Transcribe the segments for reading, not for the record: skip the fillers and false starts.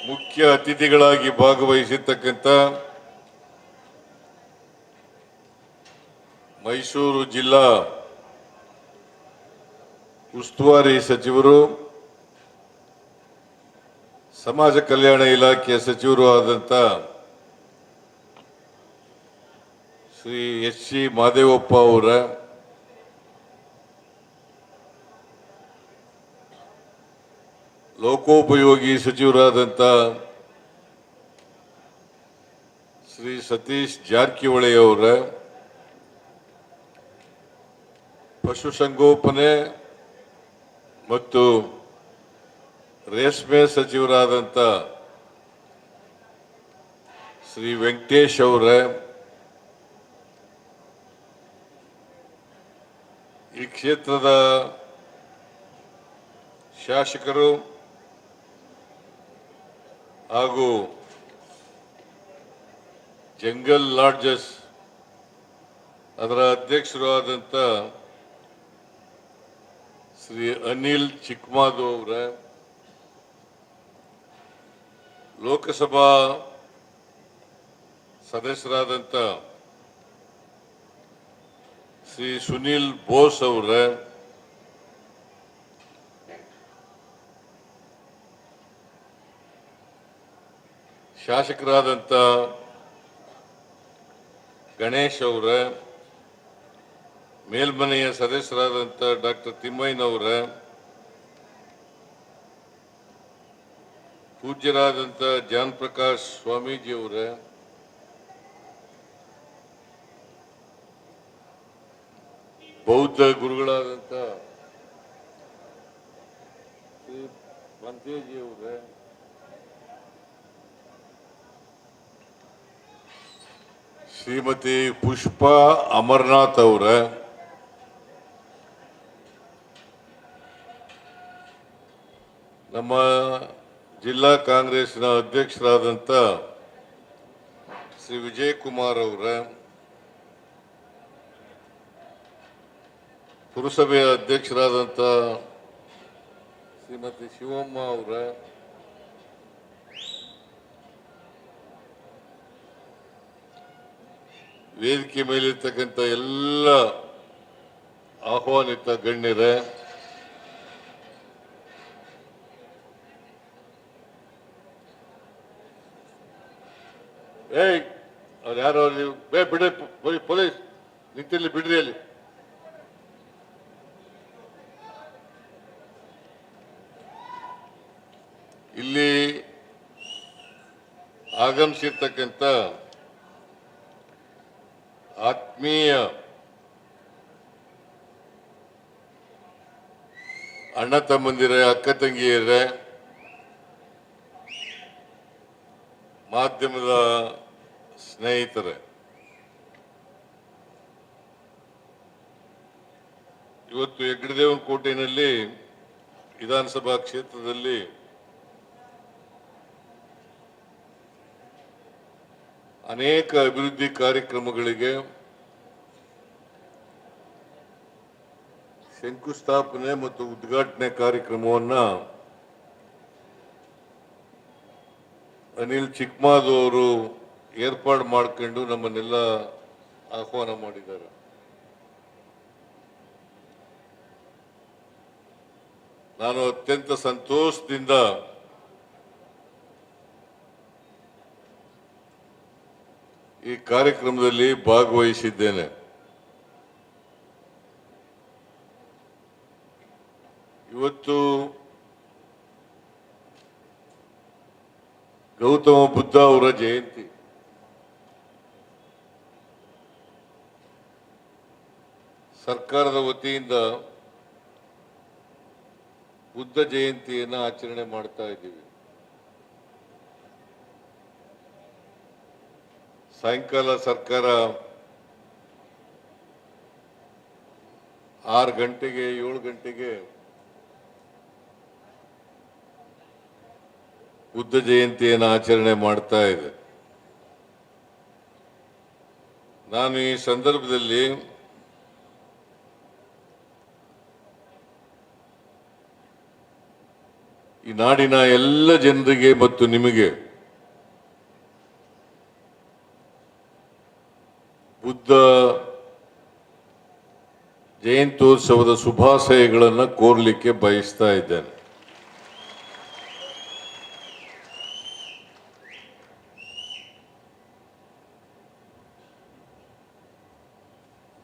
ಮುಖ್ಯ ಅತಿಥಿಗಳಾಗಿ ಭಾಗವಹಿಸಿರ್ತಕ್ಕಂಥ ಮೈಸೂರು ಜಿಲ್ಲಾ ಉಸ್ತುವಾರಿ ಸಚಿವರು, ಸಮಾಜ ಕಲ್ಯಾಣ ಇಲಾಖೆಯ ಸಚಿವರು ಆದಂಥ ಶ್ರೀ ಎಚ್.ಸಿ. ಮಹದೇವಪ್ಪ ಅವರ, ಲೋಕೋಪಯೋಗಿ ಸಚಿವರಾದಂಥ ಶ್ರೀ ಸತೀಶ್ ಜಾರಕಿಹೊಳಿ ಅವರ, ಪಶುಸಂಗೋಪನೆ ಮತ್ತು ರೇಷ್ಮೆ ಸಚಿವರಾದಂಥ ಶ್ರೀ ವೆಂಕಟೇಶ್ ಅವರ, ಈ ಕ್ಷೇತ್ರದ ಶಾಸಕರು ಹಾಗೂ ಜಂಗಲ್ ಲಾಡ್ಜಸ್ ಅದರ ಅಧ್ಯಕ್ಷರು ಆದಂಥ ಶ್ರೀ ಅನಿಲ್ ಚಿಕ್ಮಾದು ಅವರ, ಲೋಕಸಭಾ ಸದಸ್ಯರಾದಂಥ ಶ್ರೀ ಸುನೀಲ್ ಬೋಸ್ ಅವರ, ಶಾಸಕರಾದಂಥ ಗಣೇಶ್ ಅವರ, ಮೇಲ್ಮನೆಯ ಸದಸ್ಯರಾದಂಥ ಡಾಕ್ಟರ್ ತಿಮ್ಮಯ್ಯನವರ, ಪೂಜ್ಯರಾದಂಥ ಜಾನ್ ಪ್ರಕಾಶ್ ಸ್ವಾಮೀಜಿಯವರ, ಬೌದ್ಧ ಗುರುಗಳಾದಂಥ ಶ್ರೀ ಮಂತೇಜಿಯವರ, ಶ್ರೀಮತಿ ಪುಷ್ಪಾ ಅಮರನಾಥ್ ಅವರ, ನಮ್ಮ ಜಿಲ್ಲಾ ಕಾಂಗ್ರೆಸ್ನ ಅಧ್ಯಕ್ಷರಾದಂಥ ಶ್ರೀ ವಿಜಯ್ ಕುಮಾರ್ ಅವರ, ಪುರಸಭೆಯ ಅಧ್ಯಕ್ಷರಾದಂಥ ಶ್ರೀಮತಿ ಶಿವಮ್ಮ ಅವರ, ವೇದಿಕೆ ಮೇಲಿರ್ತಕ್ಕಂಥ ಎಲ್ಲ ಆಹ್ವಾನಿತ ಗಣ್ಯರೇ, ಅವ್ರು ಯಾರು ನೀವು ಬಿಡ್ರಿ, ಪೊಲೀಸ್ ನಿಂತಿರ್ಲಿ, ಬಿಡ್ರಿ ಅಲ್ಲಿ. ಇಲ್ಲಿ ಆಗಮಿಸಿರ್ತಕ್ಕಂಥ ಆತ್ಮೀಯ ಅಣ್ಣ ತಮ್ಮಂದಿರೇ, ಅಕ್ಕ ತಂಗಿಯರೇ, ಮಾಧ್ಯಮದ ಸ್ನೇಹಿತರೆ, ಇವತ್ತು ಹೆಗ್ಗಡದೇವನಕೋಟೆಯಲ್ಲಿ ವಿಧಾನಸಭಾ ಕ್ಷೇತ್ರದಲ್ಲಿ ಅನೇಕ ಅಭಿವೃದ್ಧಿ ಕಾರ್ಯಕ್ರಮಗಳಿಗೆ ಶಂಕುಸ್ಥಾಪನೆ ಮತ್ತು ಉದ್ಘಾಟನೆ ಕಾರ್ಯಕ್ರಮವನ್ನು ಅನಿಲ್ ಚಿಕ್ಮಾದು ಅವರು ಏರ್ಪಾಡು ಮಾಡಿಕೊಂಡು ನಮ್ಮನ್ನೆಲ್ಲ ಆಹ್ವಾನ ಮಾಡಿದ್ದಾರೆ. ನಾನು ಅತ್ಯಂತ ಸಂತೋಷದಿಂದ ಈ ಕಾರ್ಯಕ್ರಮದಲ್ಲಿ ಭಾಗವಹಿಸಿದ್ದೇನೆ. ಇವತ್ತು ಗೌತಮ ಬುದ್ಧ ಅವರ ಜಯಂತಿ. ಸರ್ಕಾರದ ವತಿಯಿಂದ ಬುದ್ಧ ಜಯಂತಿಯನ್ನು ಆಚರಣೆ ಮಾಡ್ತಾ ಇದ್ದೀವಿ. ಸಾಯಂಕಾಲ ಸರ್ಕಾರ 6 ಗಂಟೆಗೆ 7 ಗಂಟೆಗೆ ಬುದ್ಧ ಜಯಂತಿಯನ್ನು ಆಚರಣೆ ಮಾಡ್ತಾ ಇದೆ. ನಾನು ಈ ಸಂದರ್ಭದಲ್ಲಿ ಈ ನಾಡಿನ ಎಲ್ಲ ಜನರಿಗೆ ಮತ್ತು ನಿಮಗೆ ಬುದ್ಧ ಜಯಂತ್ಯೋತ್ಸವದ ಶುಭಾಶಯಗಳನ್ನು ಕೋರಲಿಕ್ಕೆ ಬಯಸ್ತಾ ಇದ್ದೇನೆ.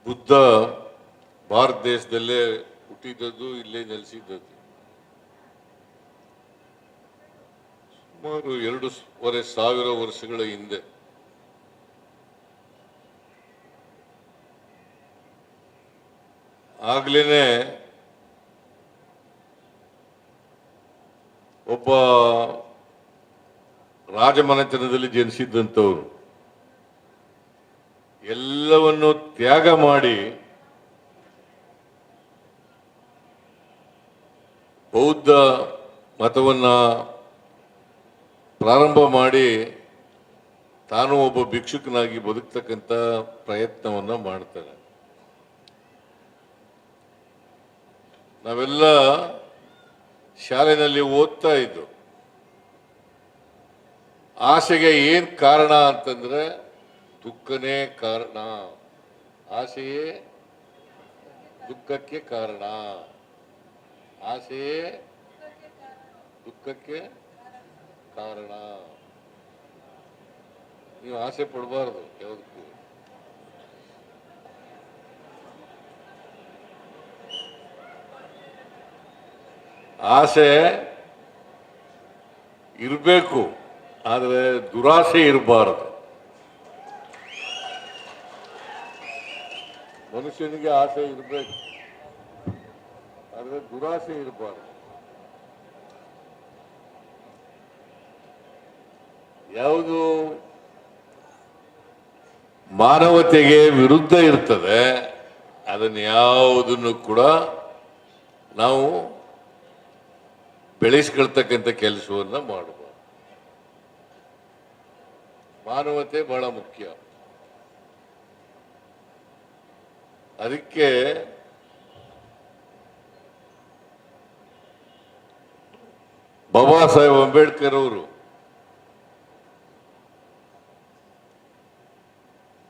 ಬುದ್ಧ ಭಾರತ ದೇಶದಲ್ಲೇ ಹುಟ್ಟಿದದ್ದು, ಇಲ್ಲೇ ನೆಲೆಸಿದ್ದದ್ದು. ಸುಮಾರು 2,500 ವರ್ಷಗಳ ಹಿಂದೆ ಆಗ್ಲೇನೆ ಒಬ್ಬ ರಾಜಮನೆತನದಲ್ಲಿ ಜನಿಸಿದ್ದಂಥವ್ರು ಎಲ್ಲವನ್ನು ತ್ಯಾಗ ಮಾಡಿ ಬೌದ್ಧ ಮತವನ್ನ ಪ್ರಾರಂಭ ಮಾಡಿ ತಾನು ಒಬ್ಬ ಭಿಕ್ಷುಕನಾಗಿ ಬದುಕ್ತಕ್ಕಂಥ ಪ್ರಯತ್ನವನ್ನ ಮಾಡ್ತಾರೆ. ನಾವೆಲ್ಲ ಶಾಲೆಯಲ್ಲಿ ಓದ್ತಾ ಇದ್ದು, ಆಸೆಗೆ ಏನ್ ಕಾರಣ ಅಂತಂದ್ರೆ ದುಃಖನೇ ಕಾರಣ, ಆಸೆಯೇ ದುಃಖಕ್ಕೆ ಕಾರಣ, ಆಸೆಯೇ ದುಃಖಕ್ಕೆ ಕಾರಣ. ನೀವು ಆಸೆ ಪಡಬಾರದು ಯಾವುದಕ್ಕೂ. ಆಸೆ ಇರಬೇಕು, ಆದರೆ ದುರಾಸೆ ಇರಬಾರದು. ಮನುಷ್ಯನಿಗೆ ಆಸೆ ಇರಬೇಕು, ಆದರೆ ದುರಾಸೆ ಇರಬಾರದು. ಯಾವುದು ಮಾನವತೆಗೆ ವಿರುದ್ಧ ಇರ್ತದೆ ಅದನ್ನು ಯಾವುದನ್ನು ಕೂಡ ನಾವು ಬೆಳೆಸ್ಕೊಳ್ತಕ್ಕಂಥ ಕೆಲಸವನ್ನ ಮಾಡಬಾರ್ದು. ಮಾನವತೆ ಬಹಳ ಮುಖ್ಯ. ಅದಕ್ಕೆ ಬಾಬಾ ಸಾಹೇಬ್ ಅಂಬೇಡ್ಕರ್ ಅವರು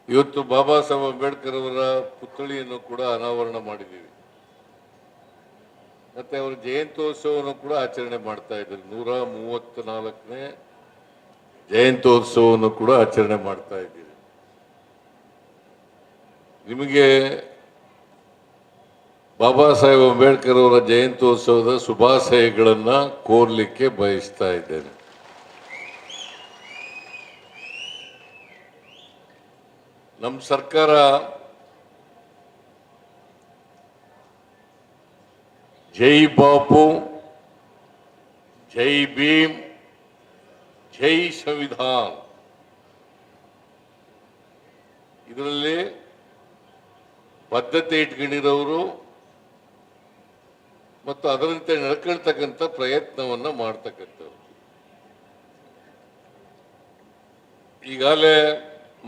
ಇವತ್ತು ಬಾಬಾ ಸಾಹೇಬ್ ಅಂಬೇಡ್ಕರ್ ಅವರ ಪುತ್ಥಳಿಯನ್ನು ಕೂಡ ಅನಾವರಣ ಮಾಡಿದ್ದೀವಿ. ಮತ್ತೆ ಅವರ ಜಯಂತ್ಯೋತ್ಸವವನ್ನು ಕೂಡ ಆಚರಣೆ ಮಾಡ್ತಾ ಇದ್ದಾರೆ. 134ನೇ ಜಯಂತ್ಯೋತ್ಸವವನ್ನು ಕೂಡ ಆಚರಣೆ ಮಾಡ್ತಾ ಇದ್ದೀವಿ. ನಿಮಗೆ ಬಾಬಾ ಸಾಹೇಬ್ ಅಂಬೇಡ್ಕರ್ ಅವರ ಜಯಂತ್ಯೋತ್ಸವದ ಶುಭಾಶಯಗಳನ್ನು ಕೋರ್ಲಿಕ್ಕೆ ಬಯಸ್ತಾ ಇದ್ದೇನೆ. ನಮ್ಮ ಸರ್ಕಾರ ಜೈ ಬಾಪು, ಜೈ ಭೀಮ್, ಜೈ ಸಂವಿಧಾನ್ ಇದರಲ್ಲಿ ಬದ್ಧತೆ ಇಟ್ಕೊಂಡಿರೋರು ಮತ್ತು ಅದರಂತೆ ನಡ್ಕೊಳ್ತಕ್ಕಂಥ ಪ್ರಯತ್ನವನ್ನ ಮಾಡ್ತಕ್ಕಂಥವ್ರು. ಈಗಾಗಲೇ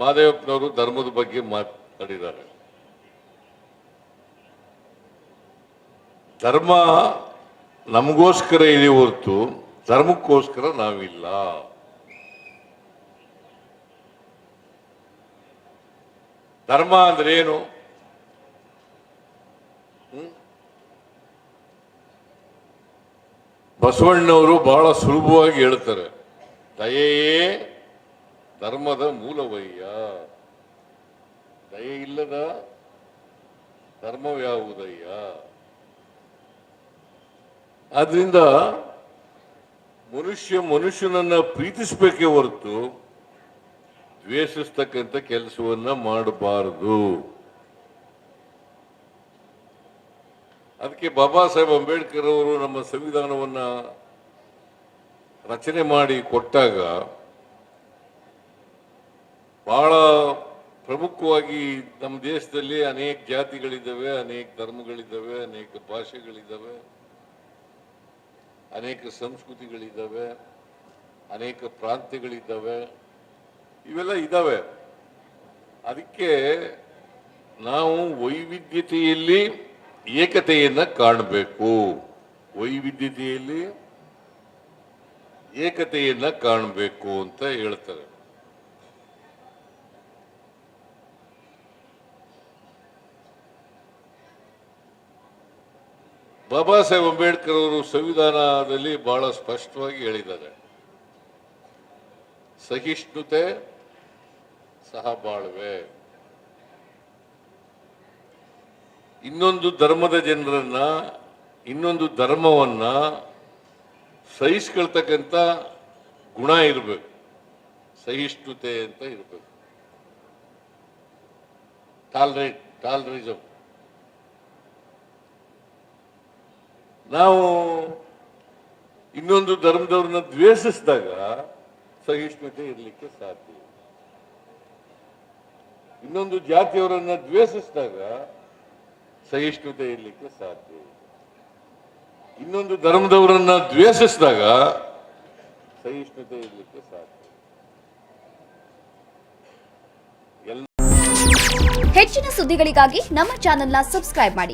ಮಹದೇವಪ್ಪನವರು ಧರ್ಮದ ಬಗ್ಗೆ ಮಾತಾಡಿದ್ದಾರೆ. ಧರ್ಮ ನಮಗೋಸ್ಕರ ಇದೆ ಹೊರತು ಧರ್ಮಕ್ಕೋಸ್ಕರ ನಾವಿಲ್ಲ. ಧರ್ಮ ಅಂದ್ರೆ ಏನು? ಬಸವಣ್ಣವರು ಬಹಳ ಸುಲಭವಾಗಿ ಹೇಳ್ತಾರೆ, ದಯೆಯೇ ಧರ್ಮದ ಮೂಲವಯ್ಯ. ದಯೆ ಇಲ್ಲದ ಧರ್ಮವ್ಯಾವುದಯ್ಯ. ಆದ್ರಿಂದ ಮನುಷ್ಯನನ್ನ ಪ್ರೀತಿಸಬೇಕೇ ಹೊರತು ದ್ವೇಷಿಸ್ತಕ್ಕಂಥ ಕೆಲಸವನ್ನ ಮಾಡಬಾರದು. ಅದಕ್ಕೆ ಬಾಬಾ ಸಾಹೇಬ್ ಅಂಬೇಡ್ಕರ್ ಅವರು ನಮ್ಮ ಸಂವಿಧಾನವನ್ನ ರಚನೆ ಮಾಡಿ ಕೊಟ್ಟಾಗ ಬಹಳ ಪ್ರಮುಖವಾಗಿ ನಮ್ಮ ದೇಶದಲ್ಲಿ ಅನೇಕ ಜಾತಿಗಳಿದ್ದಾವೆ, ಅನೇಕ ಧರ್ಮಗಳಿದ್ದಾವೆ, ಅನೇಕ ಭಾಷೆಗಳಿದ್ದಾವೆ, ಅನೇಕ ಸಂಸ್ಕೃತಿಗಳಿದ್ದಾವೆ, ಅನೇಕ ಪ್ರಾಂತ್ಯಗಳಿದ್ದಾವೆ, ಇವೆಲ್ಲ ಇದ್ದಾವೆ. ಅದಕ್ಕೆ ನಾವು ವೈವಿಧ್ಯತೆಯಲ್ಲಿ ಏಕತೆಯನ್ನ ಕಾಣಬೇಕು. ವೈವಿಧ್ಯತೆಯಲ್ಲಿ ಏಕತೆಯನ್ನ ಕಾಣಬೇಕು ಅಂತ ಹೇಳ್ತಾರೆ. ಬಾಬಾ ಸಾಹೇಬ್ ಅಂಬೇಡ್ಕರ್ ಅವರು ಸಂವಿಧಾನದಲ್ಲಿ ಬಹಳ ಸ್ಪಷ್ಟವಾಗಿ ಹೇಳಿದ್ದಾರೆ, ಸಹಿಷ್ಣುತೆ, ಸಹಬಾಳ್ವೆ. ಇನ್ನೊಂದು ಧರ್ಮದ ಜನರನ್ನ, ಇನ್ನೊಂದು ಧರ್ಮವನ್ನ ಸಹಿಸ್ಕೊಳ್ತಕ್ಕಂಥ ಗುಣ ಇರಬೇಕು, ಸಹಿಷ್ಣುತೆ ಅಂತ ಇರಬೇಕು. ಟಾಲರಿಸಮ್. ನಾವು ಇನ್ನೊಂದು ಧರ್ಮದವ್ರನ್ನ ದ್ವೇಷಿಸಿದಾಗ ಸಹಿಷ್ಣುತೆ ಇರಲಿಕ್ಕೆ ಸಾಧ್ಯ. ಇನ್ನೊಂದು ಜಾತಿಯವರನ್ನ ದ್ವೇಷಿಸಿದಾಗ ಸಹಿಷ್ಣುತೆ ಇರಲಿಕ್ಕೆ ಸಾಧ್ಯ. ಇನ್ನೊಂದು ಧರ್ಮದವರನ್ನ ದ್ವೇಷಿಸಿದಾಗ ಸಹಿಷ್ಣುತೆ ಇರಲಿಕ್ಕೆ ಸಾಧ್ಯ. ಹೆಚ್ಚಿನ ಸುದ್ದಿಗಳಿಗಾಗಿ ನಮ್ಮ ಚಾನೆಲ್ನ ಸಬ್ಸ್ಕ್ರೈಬ್ ಮಾಡಿ,